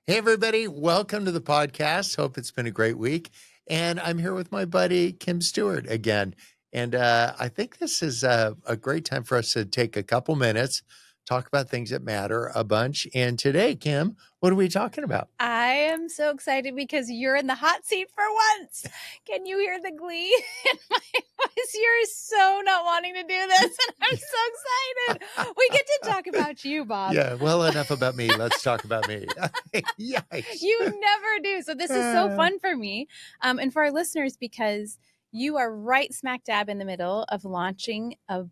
Hey, everybody. Welcome to the podcast. Hope it's been a great week. And I'm here with my buddy, Kim Stewart, again. And I think this is a great time for us to take a couple minutes, talk about things that matter a bunch. And today, Kim, what are we talking about? I am so excited because you're in the hot seat for once. Can you hear the glee in my voice? You're so not wanting to do this, and I'm so excited. We get to talk about you, Bob. Yeah, well, enough about me. Let's talk about me. Yikes. You never do. So this is so fun for me and for our listeners because you are right smack dab in the middle of launching a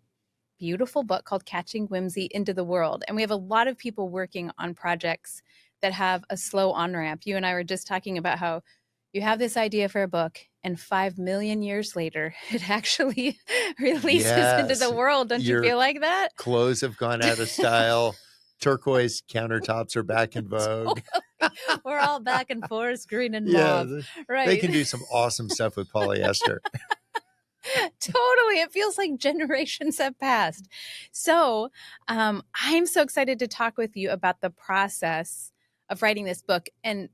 beautiful book called Catching Whimsy into the World. And we have a lot of people working on projects that have a slow on-ramp. You and I were just talking about how you have this idea for a book and 5 million years later, it actually releases into the world. Don't you feel like that? Clothes have gone out of style. Turquoise countertops are back in vogue. Totally. We're all back in forest green and mauve. Right. They can do some awesome stuff with polyester. Totally. It feels like generations have passed. So I'm so excited to talk with you about the process of writing this book and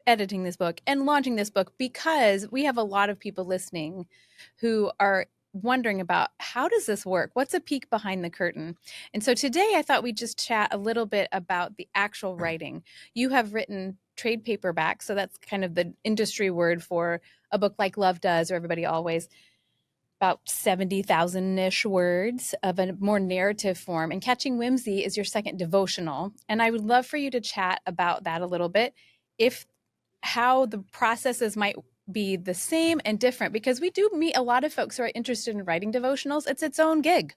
editing this book and launching this book, because we have a lot of people listening who are wondering about, how does this work? What's a peek behind the curtain? And so today I thought we'd just chat a little bit about the actual writing. You have written trade paperback, so that's kind of the industry word for a book like Love Does or Everybody Always, about 70,000-ish words of a more narrative form. And Catching Whimsy is your second devotional. And I would love for you to chat about that a little bit, how the processes might be the same and different, because we do meet a lot of folks who are interested in writing devotionals. It's its own gig.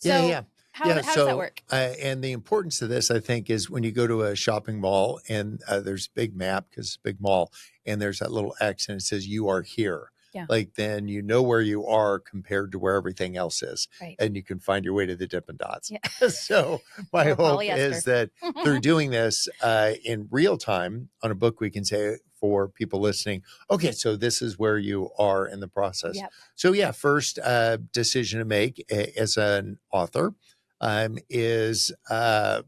So how does that work? And the importance of this, I think, is when you go to a shopping mall and there's a big map, because it's a big mall, and there's that little X and it says you are here. Yeah. Like, then you know where you are compared to where everything else is. Right. And you can find your way to the Dippin' Dots. Yeah. So my hope is that through doing this in real time on a book, we can say for people listening, okay, so this is where you are in the process. Yep. So first decision to make as an author is whether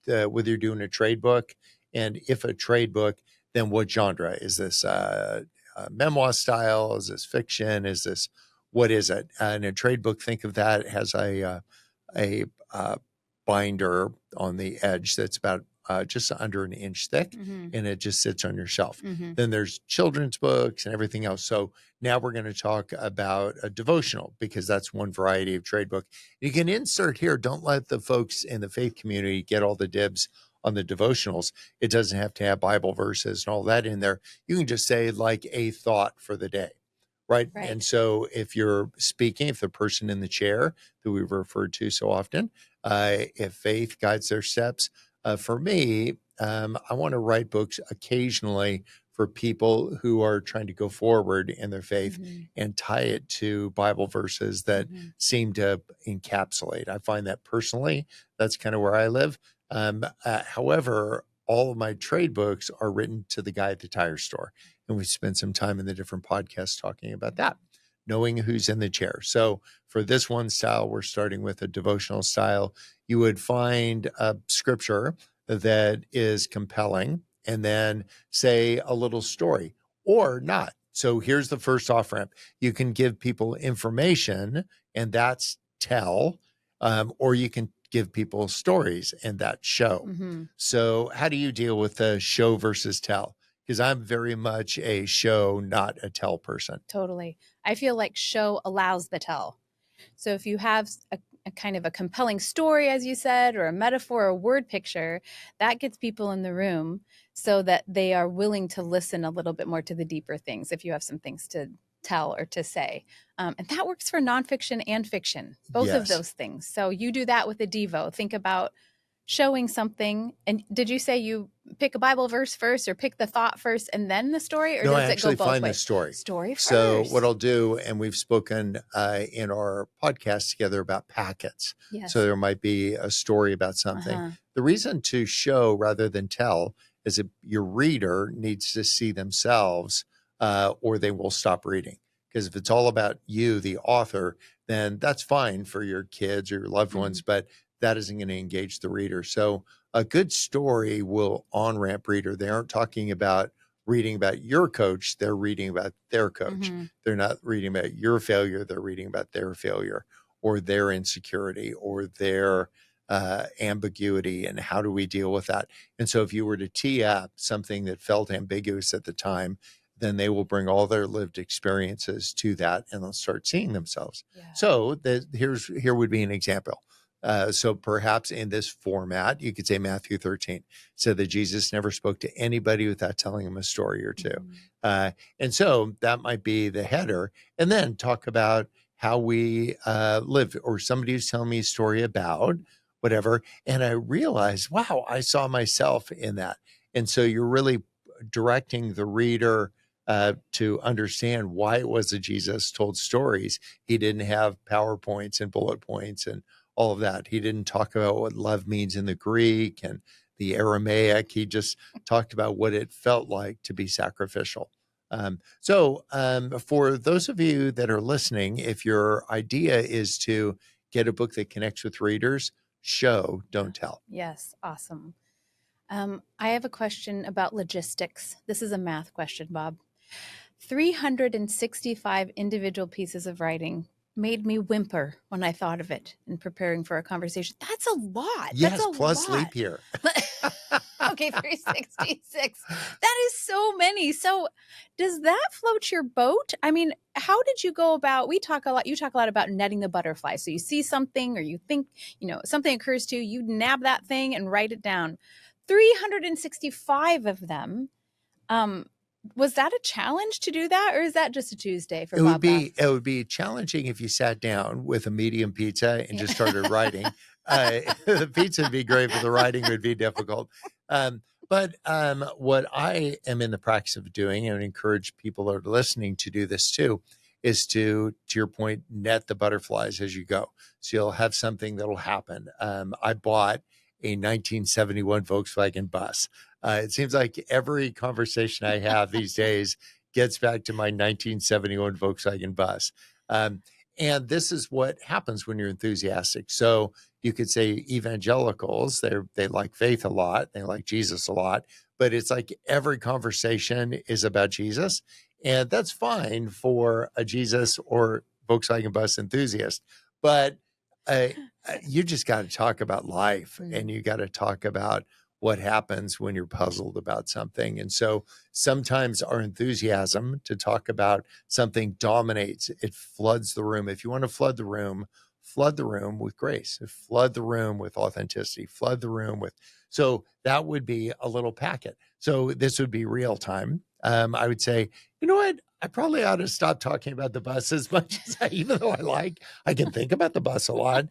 you're doing a trade book, and if a trade book, then what genre is this? Memoir style? Is this fiction? Is this, what is it? In a trade book, think of that. It has a binder on the edge that's about just under an inch thick, Mm-hmm. and it just sits on your shelf. Mm-hmm. Then there's children's books and everything else. So now we're going to talk about a devotional, because that's one variety of trade book. You can insert here. Don't let the folks in the faith community get all the dibs on the devotionals. It doesn't have to have Bible verses and all that in there. You can just say, like, a thought for the day, right? And so if you're speaking, if the person in the chair that we've referred to so often, if faith guides their steps, for me, I want to write books occasionally for people who are trying to go forward in their faith, mm-hmm. and tie it to Bible verses that mm-hmm. seem to encapsulate. I find that personally, that's kind of where I live. However, all of my trade books are written to the guy at the tire store. And we spent some time in the different podcasts talking about that, knowing who's in the chair. So for this one style, we're starting with a devotional style. You would find a scripture that is compelling, and then say a little story or not. So here's the first off ramp. You can give people information, and that's tell, or you can give people stories, and that's show. Mm-hmm. So how do you deal with the show versus tell? Because I'm very much a show, not a tell person. Totally. I feel like show allows the tell. So if you have a kind of a compelling story, as you said, or a metaphor or a word picture, that gets people in the room so that they are willing to listen a little bit more to the deeper things if you have some things to tell or to say. And that works for nonfiction and fiction, both of those things. So you do that with a Devo. Think about showing something. And did you say you pick a Bible verse first, or pick the thought first and then the story? Or no, does I it actually go both find ways? the story. Story first. So what I'll do, and we've spoken in our podcast together about packets. Yes. So there might be a story about something. Uh-huh. The reason to show rather than tell is that your reader needs to see themselves, or they will stop reading. Because if it's all about you, the author, then that's fine for your kids or your loved ones, but that isn't going to engage the reader. So A good story will on-ramp reader. They aren't talking about reading about your coach, they're reading about their coach. Mm-hmm. They're not reading about your failure, they're reading about their failure or their insecurity or their ambiguity, and how do we deal with that. And so if you were to tee up something that felt ambiguous at the time, then they will bring all their lived experiences to that and they'll start seeing themselves. Yeah. So here would be an example. So perhaps in this format, you could say Matthew 13 said that Jesus never spoke to anybody without telling him a story or two. Mm-hmm. And so that might be the header. And then talk about how we live, or somebody who's telling me a story about whatever. And I realized, wow, I saw myself in that. And so you're really directing the reader to understand why it was that Jesus told stories. He didn't have PowerPoints and bullet points and all of that. He didn't talk about what love means in the Greek and the Aramaic. He just talked about what it felt like to be sacrificial. So for those of you that are listening, if your idea is to get a book that connects with readers, show, don't tell. Yes, awesome. I have a question about logistics. This is a math question, Bob. 365 individual pieces of writing made me whimper when I thought of it in preparing for a conversation. That's a lot. Yes, That's a plus lot. leap year. Okay, 366. That is so many. So does that float your boat? I mean, how did you go about, you talk a lot about netting the butterfly. So you see something or you think, something occurs to you, you nab that thing and write it down. 365 of them. Was that a challenge to do that, or is that just a Tuesday for Bob Goff? It would be challenging if you sat down with a medium pizza and just started writing. The pizza would be great, but the writing would be difficult. But what I am in the practice of doing, and encourage people that are listening to do this too, is to your point, net the butterflies as you go. So you'll have something that'll happen. I bought a 1971 Volkswagen bus. It seems like every conversation I have these days gets back to my 1971 Volkswagen bus. And this is what happens when you're enthusiastic. So you could say evangelicals, they like faith a lot, they like Jesus a lot, but it's like every conversation is about Jesus. And that's fine for a Jesus or Volkswagen bus enthusiast. But you just got to talk about life, and you got to talk about what happens when you're puzzled about something. And so sometimes our enthusiasm to talk about something dominates, it floods the room. If you want to flood the room with grace, flood the room with authenticity, flood the room with, so that would be a little packet. So this would be real time. I would say, you know what? I probably ought to stop talking about the bus as much as even though I can think about the bus a lot,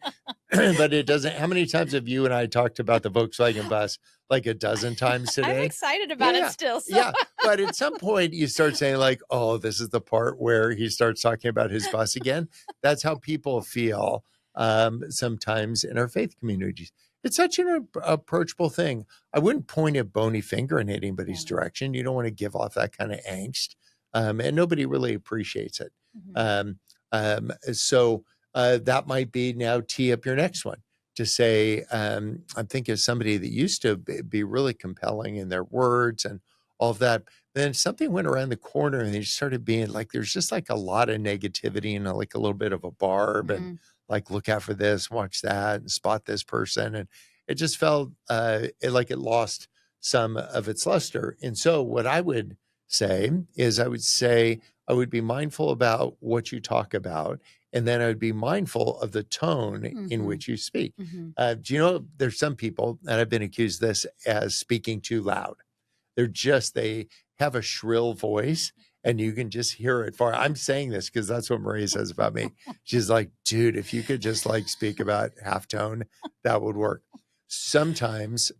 but it doesn't. How many times have you and I talked about the Volkswagen bus? Like a dozen times today. I'm excited about it still. So. Yeah. But at some point you start saying like, oh, this is the part where he starts talking about his bus again. That's how people feel sometimes in our faith communities. It's such an approachable thing. I wouldn't point a bony finger in anybody's direction. You don't want to give off that kind of angst. And nobody really appreciates it. So that might be now tee up your next one to say, I'm thinking of somebody that used to be really compelling in their words and all of that. Then something went around the corner and they started being like, there's just like a lot of negativity and like a little bit of a barb and like, look out for this, watch that, and spot this person. And it just felt like it lost some of its luster. And so what I would say is I would be mindful about what you talk about. And then I would be mindful of the tone in which you speak. Do you know, there's some people, and I've been accused of this as speaking too loud. They have a shrill voice and you can just hear it far. I'm saying this because that's what Maria says about me. She's like, dude, if you could just like speak about halftone, that would work. Sometimes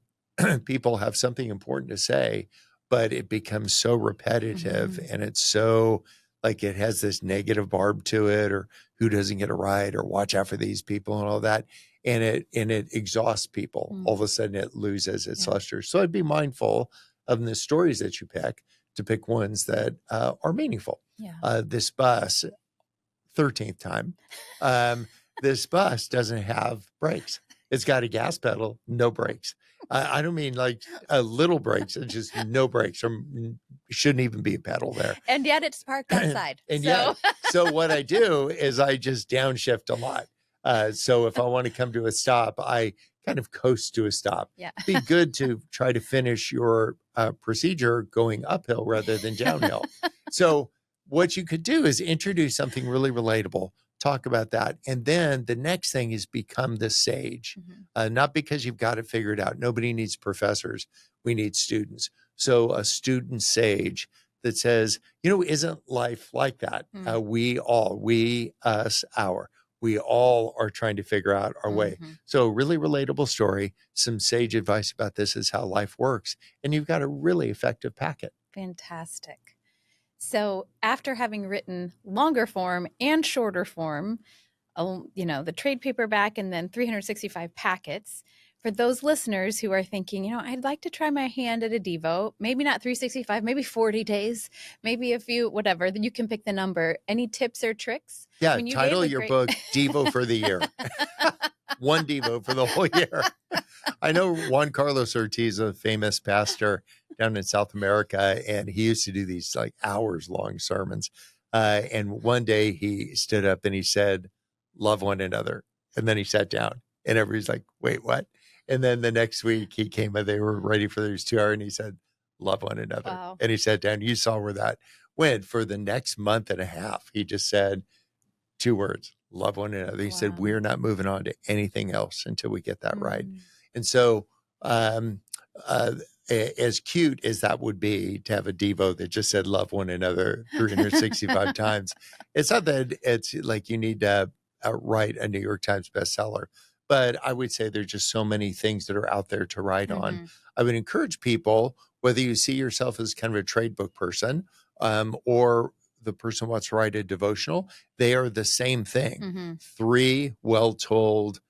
people have something important to say, but it becomes so repetitive and it's so like it has this negative barb to it, or who doesn't get it right, or watch out for these people and all that. And it exhausts people. All of a sudden it loses its luster. So I'd be mindful of the stories that you pick to pick ones that are meaningful. This bus, 13th time, this bus doesn't have brakes. It's got a gas pedal, no brakes. I don't mean like little brakes, it's just no brakes, or shouldn't even be a pedal there. And yet it's parked outside. And yet, So so what I do is I just downshift a lot. So if I want to come to a stop, I kind of coast to a stop. yeah. Be good to try to finish your procedure going uphill rather than downhill. So what you could do is introduce something really relatable, talk about that. And then the next thing is become the sage, Mhm. not because you've got it figured out. Nobody needs professors. We need students. So a student sage that says, isn't life like that? Mm. We, us, our, we all are trying to figure out our way. Mhm. So, really relatable story, some sage advice about this is how life works. And you've got a really effective packet. Fantastic. So after having written longer form and shorter form, the trade paperback and then 365 packets, for those listeners who are thinking, I'd like to try my hand at a Devo, maybe not 365, maybe 40 days, maybe a few, whatever, then you can pick the number. Any tips or tricks? I Yeah, mean, you gave title a your great. book Devo for the Year. One Devo for the whole year. I know Juan Carlos Ortiz, a famous pastor down in South America, and he used to do these like hours long sermons. And one day he stood up and he said, "Love one another." And then he sat down and everybody's like, "Wait, what?" And then the next week he came and they were ready for these 2 hours and he said, "Love one another." Wow. And he sat down. You saw where that went for the next month and a half. He just said, 2 words, love one another. He said, Wow. we're not moving on to anything else until we get that right. Mm. And so, um, uh, as cute as that would be to have a Devo that just said love one another 365 times, it's not that it's like you need to write a New York Times bestseller, but I would say there's just so many things that are out there to write on. Mhm. I would encourage people, whether you see yourself as kind of a trade book person, or the person who wants to write a devotional, they are the same thing. Mhm. 3 well told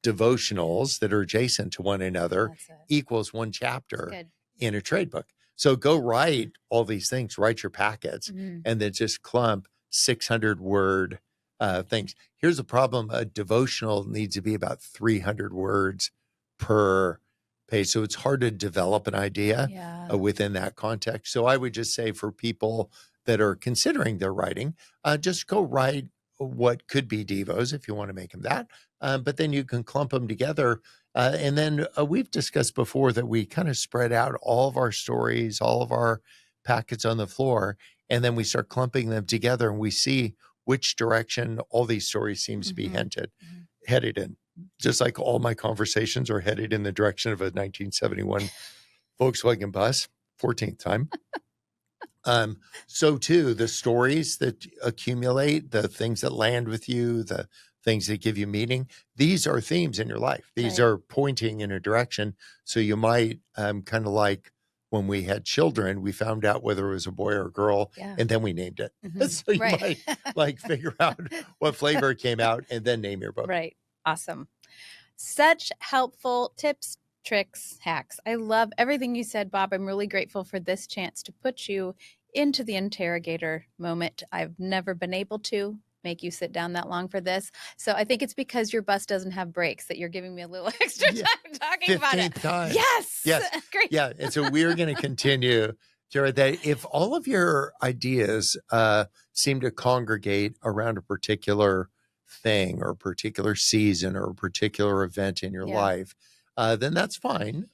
devotionals that are adjacent to one another That's it. equals one That's chapter good. in a trade book. So go write all these things, write your packets, Mhm. and then just clump 600-word things. Here's the problem: a devotional needs to be about 300 words per page. So it's hard to develop an idea Yeah. within that context. So I would just say for people that are considering their writing, just go write what could be Devos if you want to make them that. But then you can clump them together. And then we've discussed before that we kind of spread out all of our stories, all of our packets on the floor, and then we start clumping them together and we see which direction all these stories seems to be Mhm. Mhm. headed in. Just like all my conversations are headed in the direction of a 1971 Volkswagen bus, 14th time. So too, the stories that accumulate, the things that land with you, the things that give you meaning, these are themes in your life. These Right. are pointing in a direction. So you might kind of like when we had children, we found out whether it was a boy or a girl, Yeah. and then we named it. Mhm. So you Right. might like figure out what flavor came out and then name your book. Right. Awesome. Such helpful tips, tricks, hacks. I love everything you said, Bob. I'm really grateful for this chance to put you into the interrogator moment. I've never been able to make you sit down that long for this. So I think it's because your bus doesn't have brakes that you're giving me a little extra Yeah. time talking about it. 15th time. Yes. Yes. Great. Yeah. And so we're going to continue to write that. If all of your ideas seem to congregate around a particular thing or a particular season or a particular event in your Yeah. life, then that's fine.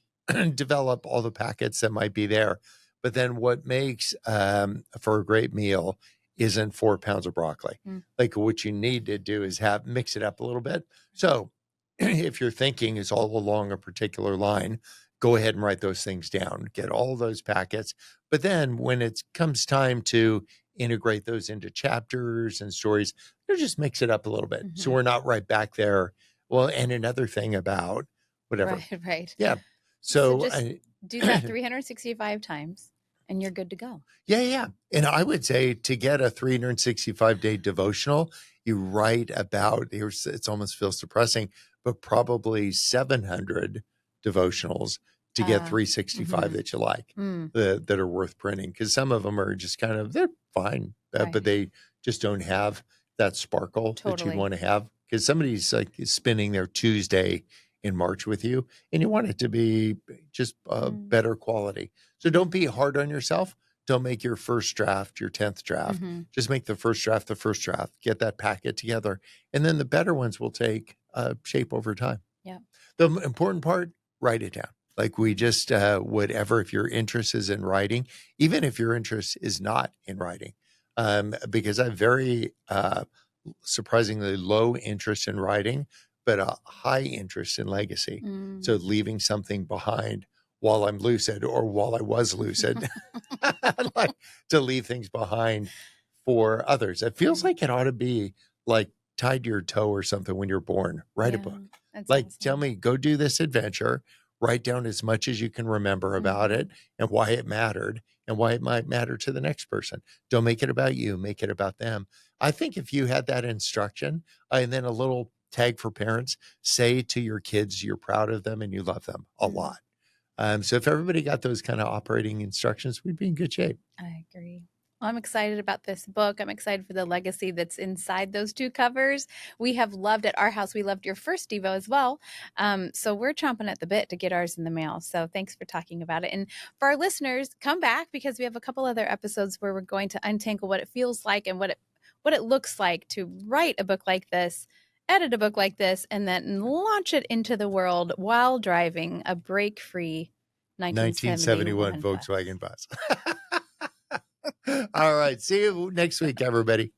Develop all the packets that might be there. But then what makes for a great meal isn't 4 pounds of broccoli. Mm. Like what you need to do is mix it up a little bit. So if your thinking is all along a particular line, go ahead and write those things down, get all those packets. But then when it comes time to integrate those into chapters and stories, you just mix it up a little bit. So Mhm. we're not right back there. Well, and another thing about whatever. Right. Right. Yeah. So So just do that 365 times and you're good to go. yeah. And I would say to get a 365-day devotional, you write about, it almost feels depressing, but probably 700 devotionals to get 365 Mhm. that you like, Mm. that are worth printing. Because some of them are just kind of, they're fine, Right. but they just don't have that sparkle that you'd Totally. want to have. Because somebody's like spending their Tuesday in March with you, and you want it to be just Mm. better quality. So don't be hard on yourself. Don't make your first draft your 10th draft. Mm-hmm. Just make the first draft the first draft. Get that packet together, and then the better ones will take shape over time. Yeah. The important part, write it down. Like we just whatever, if your interest is in writing, even if your interest is not in writing, because I have very surprisingly low interest in writing, but a high interest in legacy. So Mm. leaving something behind while I'm lucid or while I was lucid, I like to leave things behind for others. It feels Right. like it ought to be like tied to your toe or something when you're born. Write a Yeah, book. that's Like, tell awesome. me, go do this adventure, write down as much as you can remember about Mm-hmm. it and why it mattered and why it might matter to the next person. Don't make it about you, make it about them. I think if you had that instruction and then a little tag for parents, say to your kids you're proud of them and you love them a Mm. lot. So if everybody got those kind of operating instructions, we'd be in good shape. I agree. Well, I'm excited about this book. I'm excited for the legacy that's inside those two covers. We have loved at our house. We loved your first Devo as well. So we're chomping at the bit to get ours in the mail. So thanks for talking about it. And for our listeners, come back because we have a couple other episodes where we're going to untangle what it feels like and what it looks like to write a book like this, edit a book like this, and then launch it into the world while driving a break-free 1971 1971 bus. Volkswagen bus. All right. See you next week, everybody.